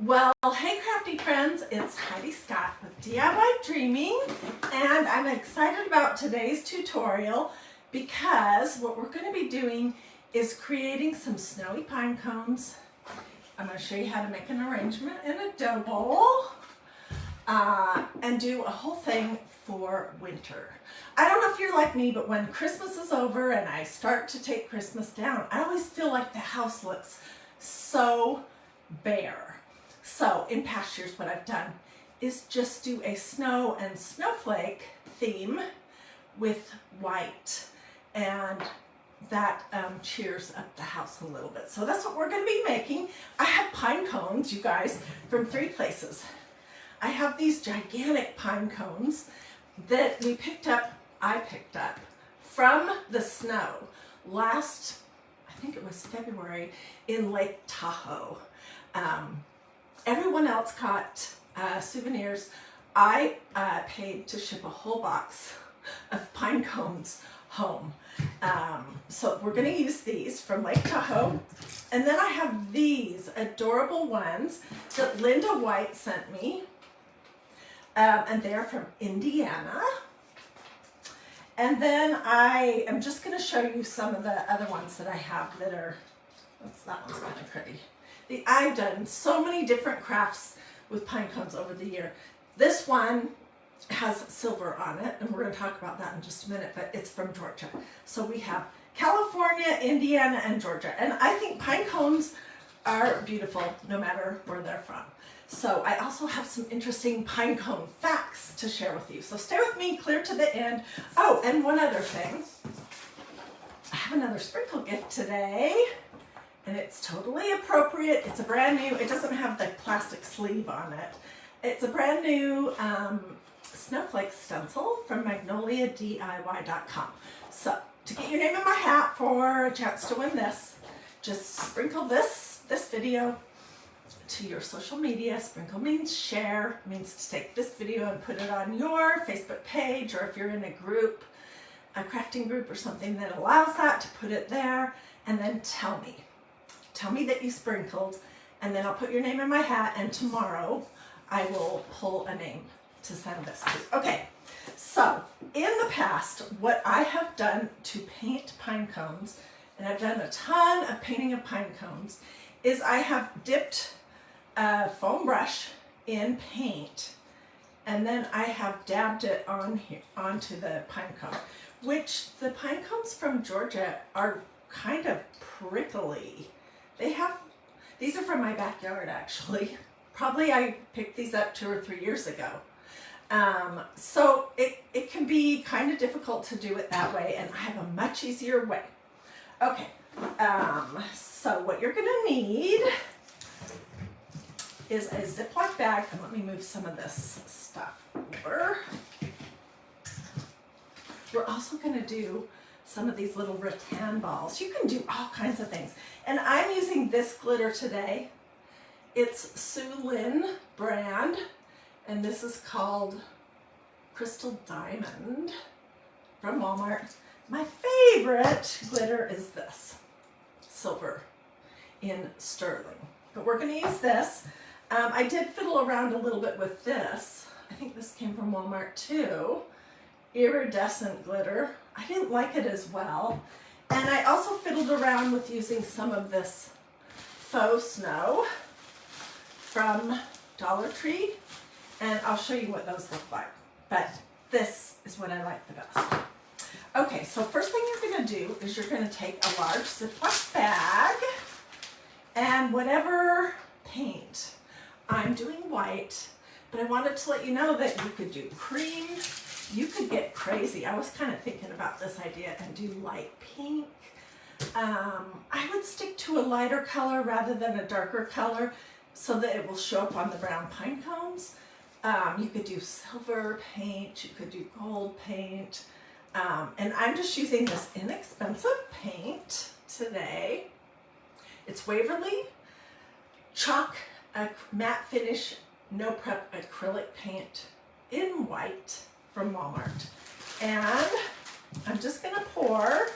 Well, hey crafty friends, it's Hiedi Scott with DiyDreaming, and I'm excited about today's tutorial because what we're going to be doing is creating some snowy pine cones. I'm going to show you how to make an arrangement in a dough bowl and do a whole thing for winter. I don't know if you're like me, but when Christmas is over and I start to take Christmas down, I always feel like the house looks so bare. So in past years, what I've done is just do a snow and snowflake theme with white, and that cheers up the house a little bit. So that's what we're going to be making. I have pine cones, you guys, from 3 places. I have these gigantic pine cones that I picked up from the snow last, I think it was February, in Lake Tahoe. Everyone else got souvenirs. I paid to ship a whole box of pine cones home. So we're going to use these from Lake Tahoe. And then I have these adorable ones that Linda White sent me. And they're from Indiana. And then I am just going to show you some of the other ones that I have that are, that one's kind of pretty. I've done so many different crafts with pine cones over the year. This one has silver on it, and we're going to talk about that in just a minute, but it's from Georgia. So we have California, Indiana, and Georgia. And I think pine cones are beautiful no matter where they're from. So I also have some interesting pine cone facts to share with you. So stay with me clear to the end. Oh, and one other thing. I have another sprinkle gift today. And it's totally appropriate. It's a brand new, it doesn't have the plastic sleeve on it. It's a brand new snowflake stencil from magnoliadiy.com. So to get your name in my hat for a chance to win this, just sprinkle this video to your social media. Sprinkle means share, means to take this video and put it on your Facebook page, or if you're in a group, a crafting group or something that allows that, to put it there, and then tell me. Tell me that you sprinkled, and then I'll put your name in my hat, and tomorrow I will pull a name to send this to. Okay, so in the past, what I have done to paint pine cones, and I've done a ton of painting of pine cones, is I have dipped a foam brush in paint, and then I have dabbed it on here onto the pine cone, which the pine cones from Georgia are kind of prickly. These are from my backyard, actually. Probably I picked these up 2 or 3 years ago. So it can be kind of difficult to do it that way, and I have a much easier way. Okay, so what you're gonna need is a Ziploc bag, and let me move some of this stuff over. We're also gonna do some of these little rattan balls. You can do all kinds of things. And I'm using this glitter today. It's Sue Lynn brand, and this is called Crystal Diamond from Walmart. My favorite glitter is this, silver in sterling. But we're gonna use this. I did fiddle around a little bit with this. I think this came from Walmart too. Iridescent glitter. I didn't like it as well. And I also fiddled around with using some of this faux snow from Dollar Tree, and I'll show you what those look like. But this is what I like the best. Okay, so first thing you're going to do is you're going to take a large Ziploc bag, and whatever paint, I'm doing white, but I wanted to let you know that you could do cream. You could get crazy. I was kind of thinking about this idea and do light pink. I would stick to a lighter color rather than a darker color so that it will show up on the brown pine cones. You could do silver paint, you could do gold paint, and I'm just using this inexpensive paint today. It's Waverly Chalk Matte Finish No Prep Acrylic Paint in white from Walmart. And I'm just going to pour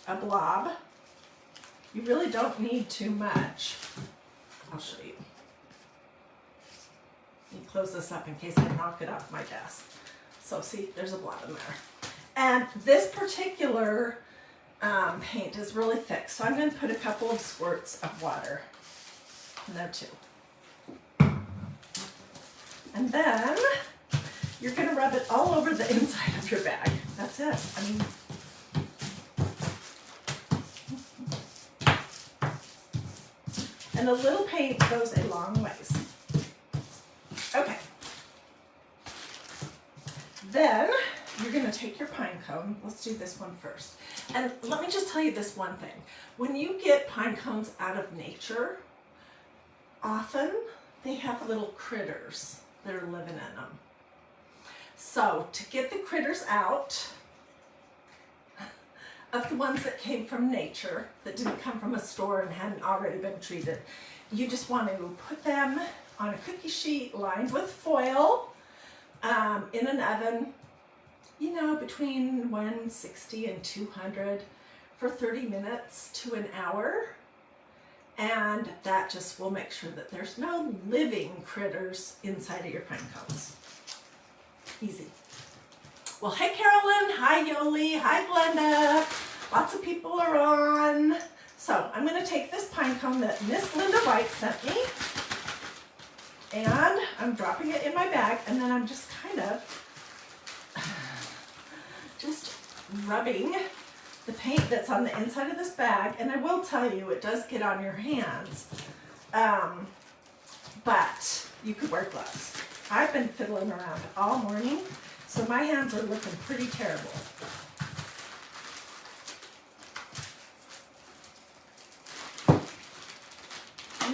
a blob. You really don't need too much. I'll show you. Let me close this up in case I knock it off my desk. So see, there's a blot in there. And this particular paint is really thick, so I'm going to put a couple of squirts of water in there too. And then you're going to rub it all over the inside of your bag. That's it. I mean, and a little paint goes a long ways. Okay. Then you're going to take your pine cone. Let's do this one first. And let me just tell you this one thing. When you get pine cones out of nature, often they have little critters that are living in them. So to get the critters out of the ones that came from nature, that didn't come from a store and hadn't already been treated, you just want to put them on a cookie sheet lined with foil in an oven, you know, between 160 and 200 for 30 minutes to an hour. And that just will make sure that there's no living critters inside of your pine cones. Easy. Well, hey Carolyn, hi Yoli, hi Glenda. Lots of people are on. So I'm going to take this pine cone that Miss Linda White sent me, and I'm dropping it in my bag, and then I'm just kind of just rubbing the paint that's on the inside of this bag. And I will tell you, it does get on your hands, but you could wear gloves. I've been fiddling around all morning, so my hands are looking pretty terrible.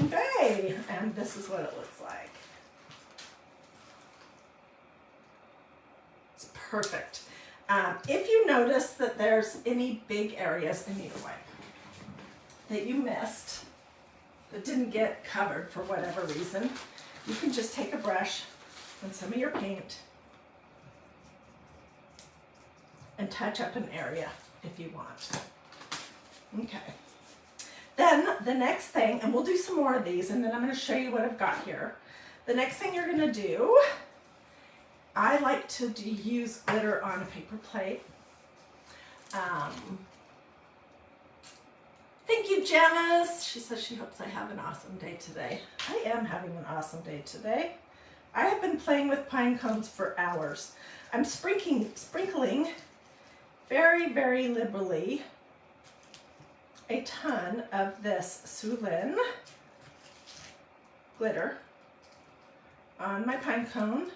Okay, and this is what it looks like. It's perfect. If you notice that there's any big areas in your wipe that you missed, that didn't get covered for whatever reason, you can just take a brush and some of your paint and touch up an area if you want. Okay. Then the next thing, and we'll do some more of these, and then I'm going to show you what I've got here. The next thing you're going to do, I like to use glitter on a paper plate. Thank you, Janice. She says she hopes I have an awesome day today. I am having an awesome day today. I have been playing with pine cones for hours. I'm sprinkling very, very liberally a ton of this Sulin glitter on my pine cone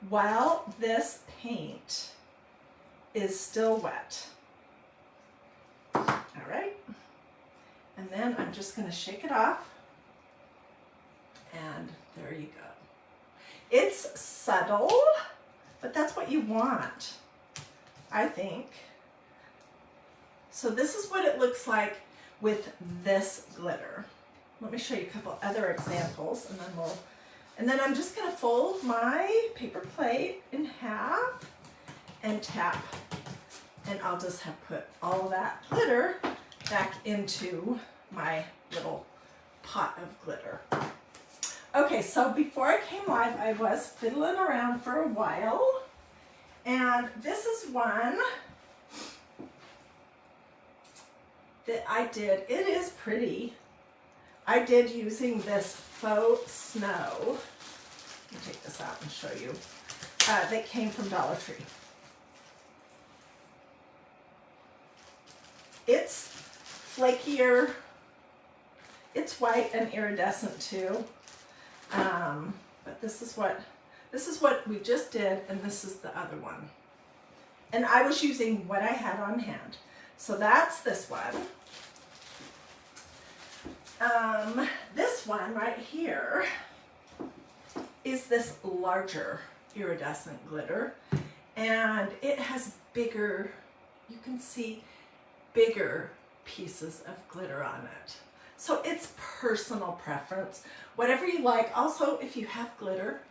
while this paint is still wet. All right, and then I'm just going to shake it off, and there you go. It's subtle, but that's what you want, I think. So this is what it looks like with this glitter. Let me show you a couple other examples, and then I'm just going to fold my paper plate in half and tap, and I'll just have put all that glitter back into my little pot of glitter. Okay, so before I came live, I was fiddling around for a while, and this is one that I did. It is pretty. I did using this faux snow. Let me take this out and show you. That came from Dollar Tree. It's flakier. It's white and iridescent too. But this is what we just did, and this is the other one. And I was using what I had on hand. So that's this one. This one right here is this larger iridescent glitter, and it has bigger, you can see bigger pieces of glitter on it. So it's personal preference, whatever you like. Also, if you have glitter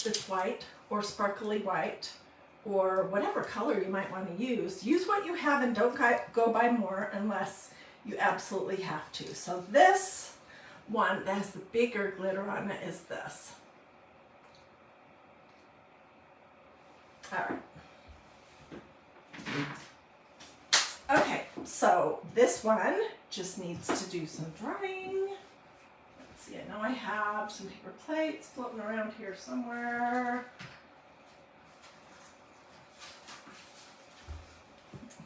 that's white or sparkly white or whatever color you might want to use what you have, and don't go buy more unless you absolutely have to. So this one that has the bigger glitter on it is this. All right. Okay, so this one just needs to do some drying. Let's see, I know I have some paper plates floating around here somewhere.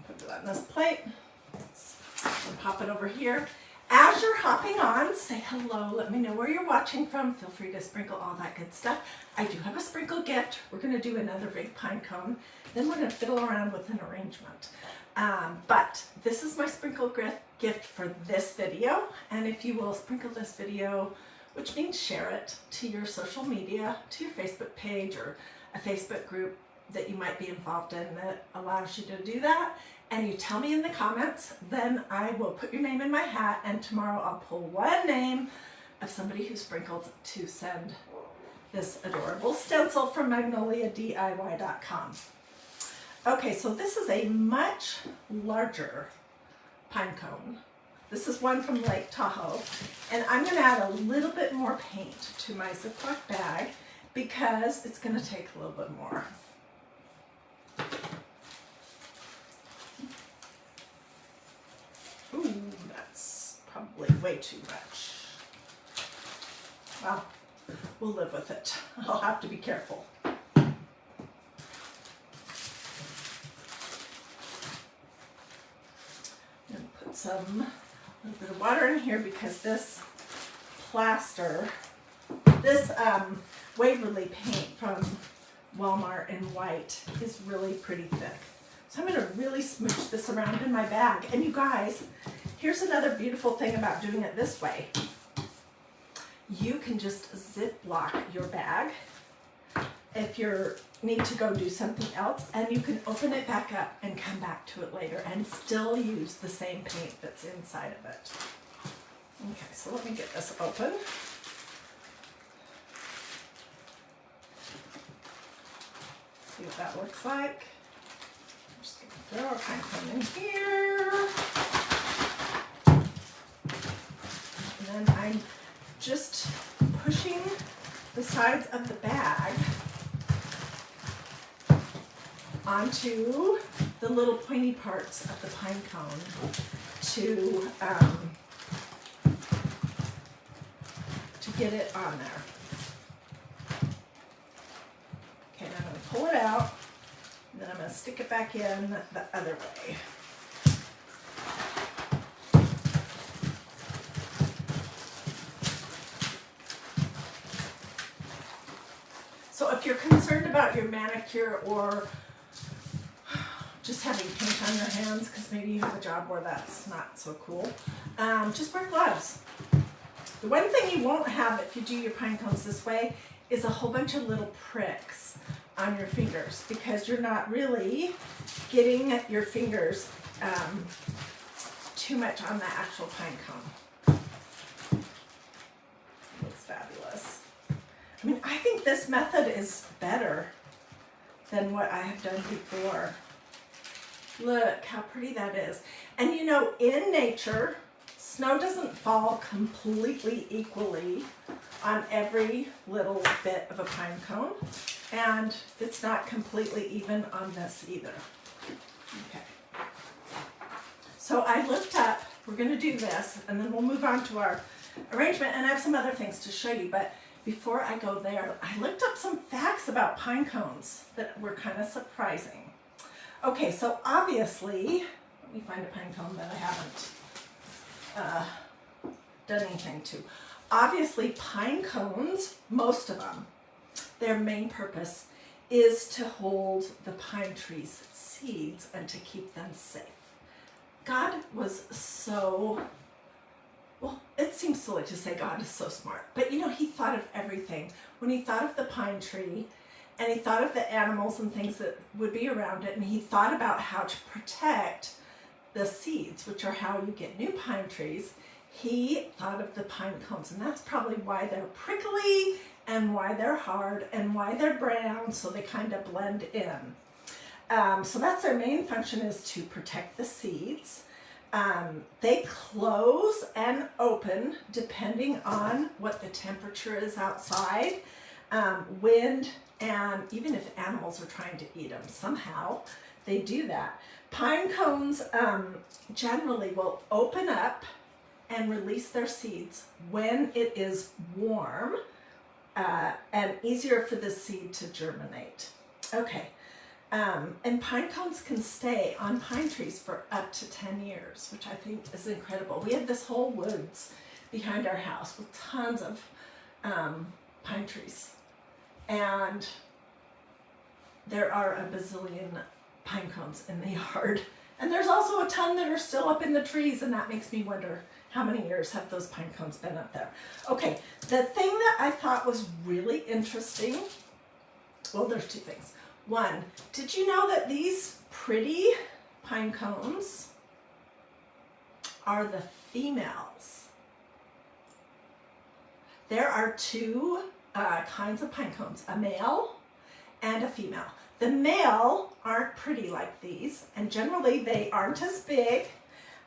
Put that on this plate and pop it over here. As you're hopping on, say hello, let me know where you're watching from. Feel free to sprinkle all that good stuff. I do have a sprinkle gift. We're gonna do another big pine cone. Then we're gonna fiddle around with an arrangement. But this is my sprinkle gift for this video. And if you will sprinkle this video, which means share it to your social media, to your Facebook page or a Facebook group that you might be involved in that allows you to do that, and you tell me in the comments, then I will put your name in my hat, and tomorrow I'll pull one name of somebody who sprinkled to send this adorable stencil from magnoliadiy.com. Okay, so this is a much larger pine cone. This is one from Lake Tahoe, and I'm gonna add a little bit more paint to my Ziploc bag because it's gonna take a little bit more. Ooh, that's probably way too much. Well, we'll live with it. I'll have to be careful. A little bit of water in here because this plaster, this Waverly paint from Walmart in white is really pretty thick. So I'm going to really smooch this around in my bag. And you guys, here's another beautiful thing about doing it this way. You can just Ziploc your bag if you need to go do something else, and you can open it back up and come back to it later and still use the same paint that's inside of it. Okay, so let me get this open. See what that looks like. I'm just gonna throw our pine cone in here. And then I'm just pushing the sides of the bag onto the little pointy parts of the pine cone to get it on there. Okay, now I'm going to pull it out, and then I'm going to stick it back in the other way. So if you're concerned about your manicure or just having paint on your hands, because maybe you have a job where that's not so cool, just wear gloves. The one thing you won't have if you do your pine cones this way is a whole bunch of little pricks on your fingers, because you're not really getting your fingers too much on the actual pine cone. It looks fabulous. I mean, I think this method is better than what I have done before. Look how pretty that is. And you know, in nature, snow doesn't fall completely equally on every little bit of a pine cone, and it's not completely even on this either. Okay. So I looked up, we're gonna do this, and then we'll move on to our arrangement, and I have some other things to show you, but before I go there, I looked up some facts about pine cones that were kind of surprising. Okay, so obviously, let me find a pine cone that I haven't done anything to. Obviously, pine cones, most of them, their main purpose is to hold the pine tree's seeds and to keep them safe. God was so, well, it seems silly to say God is so smart, but you know, he thought of everything. When he thought of the pine tree, and he thought of the animals and things that would be around it, and he thought about how to protect the seeds, which are how you get new pine trees. He thought of the pine cones, and that's probably why they're prickly and why they're hard and why they're brown, so they kind of blend in. So that's their main function, is to protect the seeds. They close and open depending on what the temperature is outside, wind, and even if animals are trying to eat them. Somehow they do that. Pine cones generally will open up and release their seeds when it is warm and easier for the seed to germinate. Okay. And pine cones can stay on pine trees for up to 10 years, which I think is incredible. We have this whole woods behind our house with tons of pine trees. And there are a bazillion pine cones in the yard. And there's also a ton that are still up in the trees, and that makes me wonder how many years have those pine cones been up there. Okay, the thing that I thought was really interesting, well, there's two things. One, did you know that these pretty pine cones are the females? There are two kinds of pine cones, a male and a female. The male aren't pretty like these, and generally they aren't as big,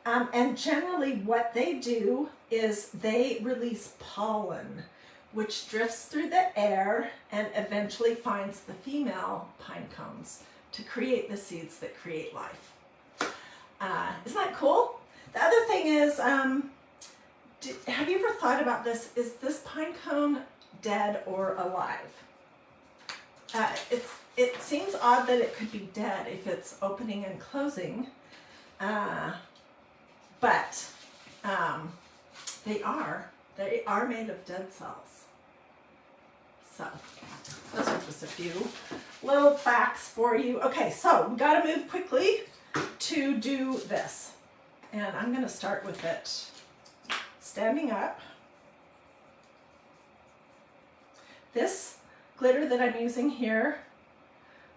and generally what they do is they release pollen, which drifts through the air and eventually finds the female pine cones to create the seeds that create life. Isn't that cool? The other thing is, have you ever thought about this? Is this pine cone dead or alive? It seems odd that it could be dead if it's opening and closing, but they are made of dead cells. So those are just a few little facts for you. Okay, so we got to move quickly to do this. And I'm going to start with it standing up. This glitter that I'm using here,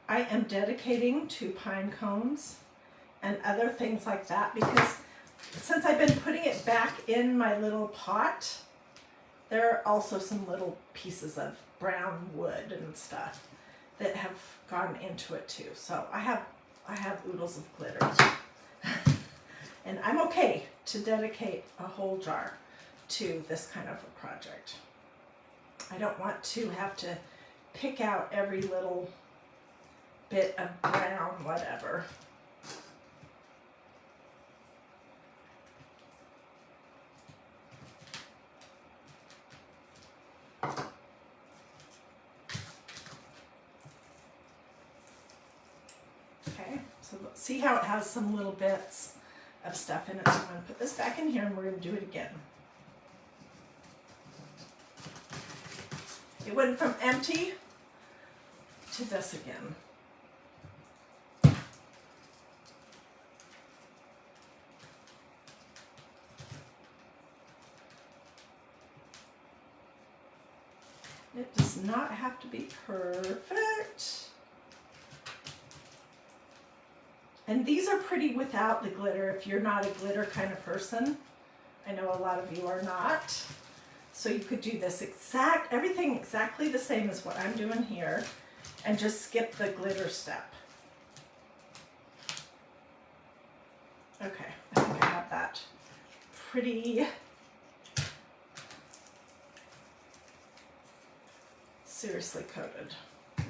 I am dedicating to pine cones and other things like that, because since I've been putting it back in my little pot, there are also some little pieces of brown wood and stuff that have gone into it too. So I have oodles of glitter. And I'm okay to dedicate a whole jar to this kind of a project. I don't want to have to pick out every little bit of brown whatever. Okay, so see how it has some little bits of stuff in it. So I'm going to put this back in here and we're going to do it again. It went from empty to this again. It does not have to be perfect. And these are pretty without the glitter if you're not a glitter kind of person. I know a lot of you are not. So you could do this everything exactly the same as what I'm doing here and just skip the glitter step. Okay, I think I have that pretty seriously coated. And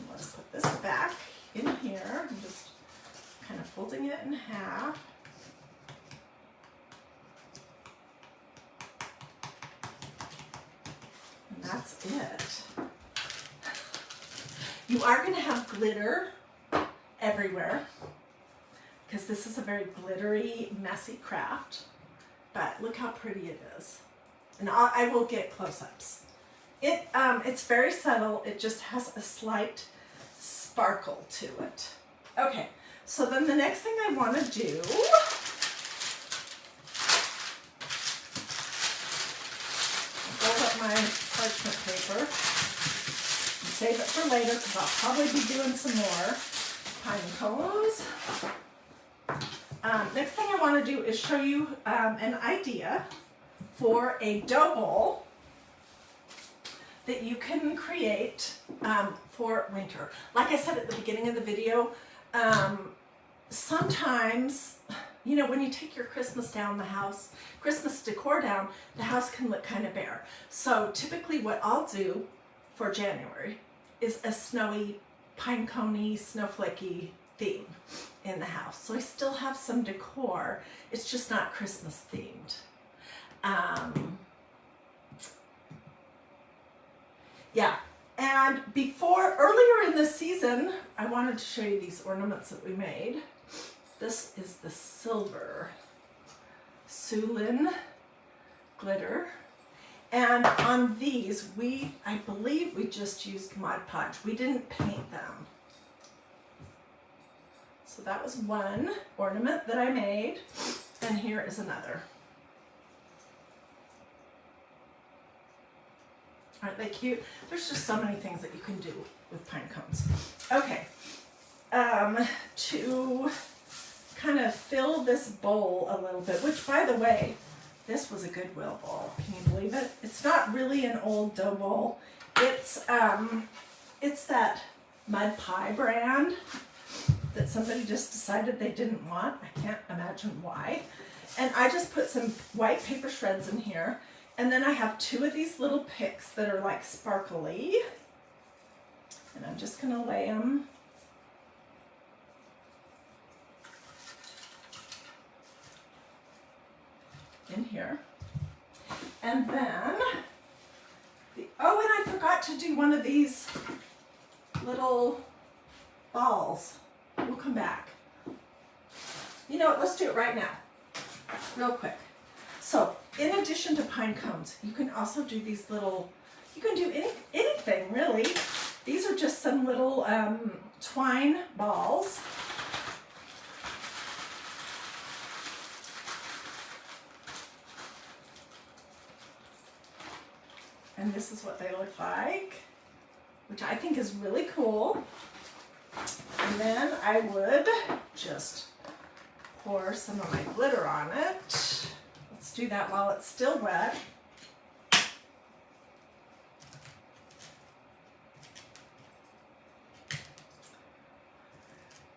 let's put this back in here. I'm just kind of folding it in half. And that's it. You are going to have glitter everywhere because this is a very glittery, messy craft. But look how pretty it is. And I will get close-ups. It's very subtle. It just has a slight sparkle to it. Okay, so then the next thing I want to do fold up my parchment paper and save it for later because I'll probably be doing some more pine cones. Next thing I want to do is show you an idea for a dough bowl that you can create for winter. Like I said at the beginning of the video, sometimes you know, when you take your Christmas decor down, the house can look kind of bare. So typically what I'll do for January is a snowy, pinecone, snowflakey theme in the house. So I still have some decor. It's just not Christmas themed. Yeah. And earlier in the season, I wanted to show you these ornaments that we made. This is the silver Sulin glitter. And on these, I believe we just used Mod Podge. We didn't paint them. So that was one ornament that I made. And here is another. Aren't they cute? There's just so many things that you can do with pine cones. Okay, to kind of fill this bowl a little bit, which by the way, this was a Goodwill bowl. Can you believe it? It's not really an old dough bowl. It's that Mud Pie brand that somebody just decided they didn't want. I can't imagine why. And I just put some white paper shreds in here. And then I have two of these little picks that are like sparkly. And I'm just gonna lay them in here. And then, and I forgot to do one of these little balls. We'll come back. You know what, let's do it right now, real quick. So, in addition to pine cones, you can also do these little, you can do anything really. These are just some little twine balls. And this is what they look like, which I think is really cool. And then I would just pour some of my glitter on it. Let's do that while it's still wet.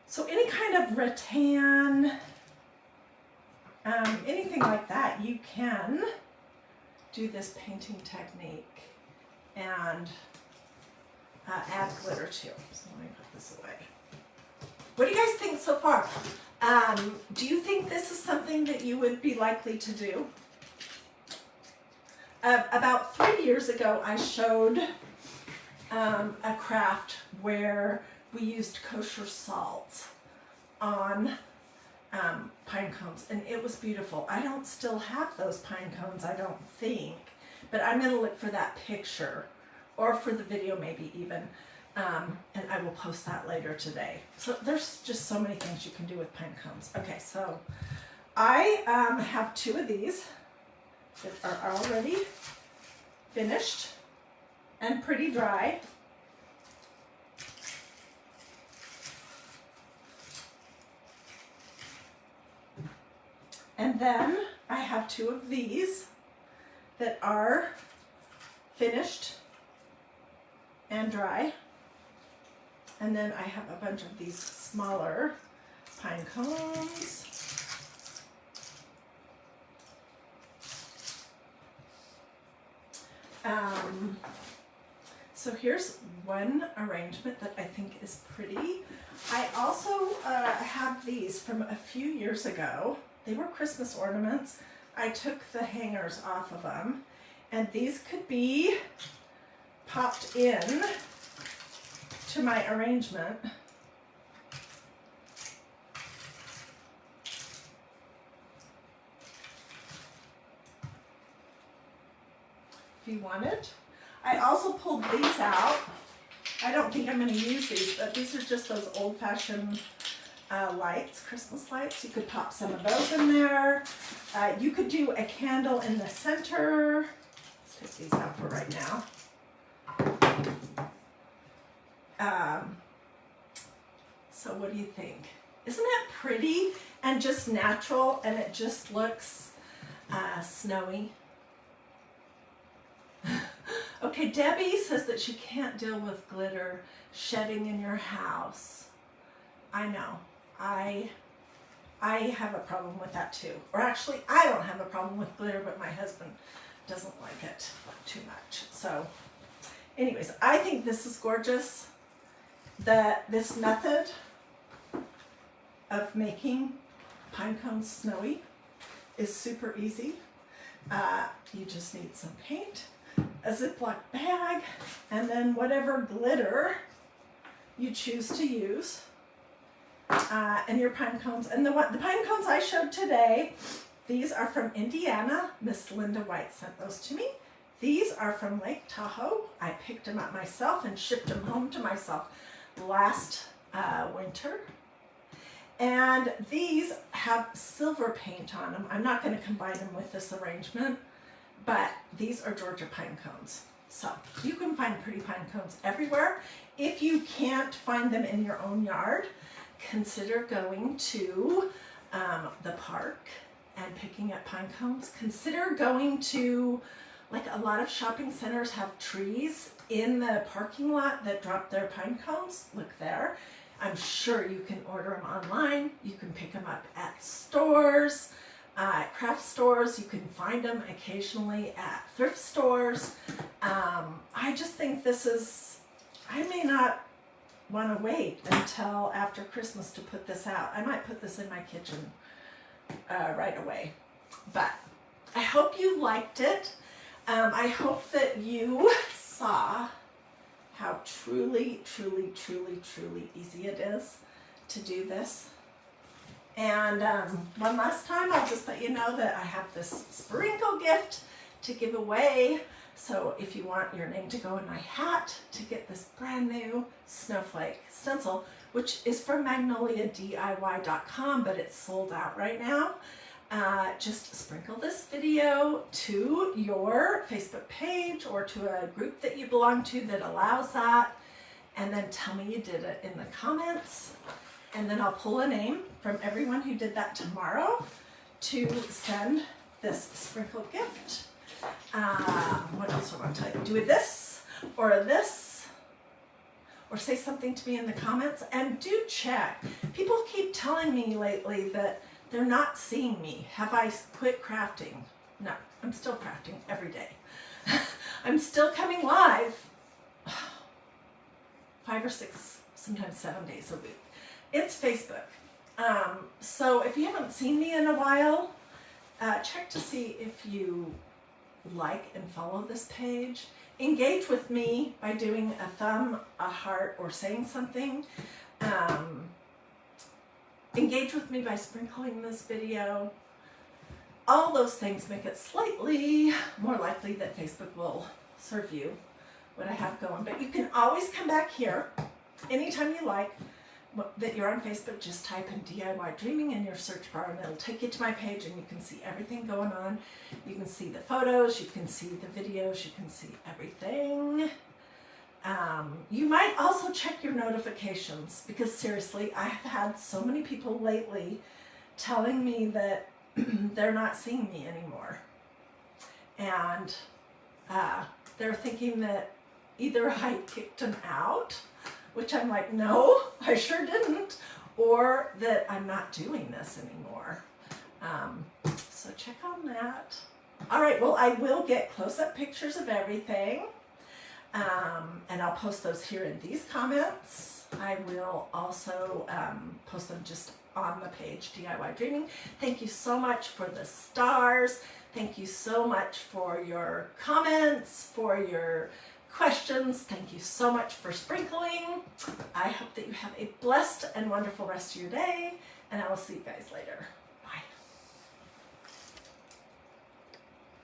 So any kind of rattan, anything like that, you can do this painting technique and add glitter to. So let me put this away. What do you guys think so far? Do you think this is something that you would be likely to do? About 3 years ago, I showed a craft where we used kosher salt on pine cones, and it was beautiful. I don't still have those pine cones, I don't think, but I'm going to look for that picture, or for the video maybe even, and I will post that later today. So there's just so many things you can do with pine cones. Okay, so I have two of these that are already finished and pretty dry. And then I have two of these that are finished and dry. And then I have a bunch of these smaller pine cones. So here's one arrangement that I think is pretty. I also have these from a few years ago. They were Christmas ornaments. I took the hangers off of them, and these could be popped in to my arrangement. If you want it. I also pulled these out. I don't think I'm going to use these, but these are just those old-fashioned lights, Christmas lights. You could pop some of those in there. You could do a candle in the center. Let's take these out for right now. So what do you think? Isn't it pretty and just natural, and it just looks snowy? Okay, Debbie says that she can't deal with glitter shedding in your house. I know. I I have a problem with that too. Or actually, I don't have a problem with glitter, but my husband doesn't like it too much. So anyways, I think this is gorgeous. This method of making pine cones snowy is super easy. You just need some paint, a Ziploc bag, and then whatever glitter you choose to use, and your pine cones. And the pine cones I showed today, these are from Indiana. Miss Linda White sent those to me. These are from Lake Tahoe. I picked them up myself and shipped them home to myself last winter. And these have silver paint on them. I'm not going to combine them with this arrangement, but these are Georgia pine cones. So you can find pretty pine cones everywhere. If you can't find them in your own yard, consider going to the park and picking up pine cones. Consider going to, like, a lot of shopping centers have trees in the parking lot that drop their pine cones. Look there. I'm sure you can order them online. You can pick them up at stores, at craft stores. You can find them occasionally at thrift stores. I just think this is, I may not want to wait until after Christmas to put this out. I might put this in my kitchen right away. But I hope you liked it. I hope that you saw how truly, truly, truly, truly easy it is to do this. And one last time, I'll just let you know that I have this sprinkle gift to give away. So if you want your name to go in my hat to get this brand new snowflake stencil, which is from magnoliadiy.com, but it's sold out right now. Just sprinkle this video to your Facebook page or to a group that you belong to that allows that, and then tell me you did it in the comments, and then I'll pull a name from everyone who did that tomorrow to send this sprinkle gift. What else do I want to tell you? Do this, or say something to me in the comments, and do check. People keep telling me lately that they're not seeing me. Have I quit crafting? No, I'm still crafting every day. I'm still coming live 5 or 6, sometimes 7 days a week. It's Facebook. So if you haven't seen me in a while, check to see if you like and follow this page. Engage with me by doing a thumb, a heart, or saying something. Engage with me by sprinkling this video. All those things make it slightly more likely that Facebook will serve you what I have going. But you can always come back here anytime you like. That you're on Facebook, just type in DIY Dreaming in your search bar and it'll take you to my page, and you can see everything going on. You can see the photos, you can see the videos, you can see everything. You might also check your notifications, because seriously, I have had so many people lately telling me that they're not seeing me anymore. And they're thinking that either I kicked them out, which I'm like, no, I sure didn't, or that I'm not doing this anymore. So check on that. All right, well, I will get close-up pictures of everything, and I'll post those here in these comments. I will also post them just on the page, DIY Dreaming. Thank you so much for the stars. Thank you so much for your comments, for your questions. Thank you so much for sprinkling. I hope that you have a blessed and wonderful rest of your day, and I will see you guys later.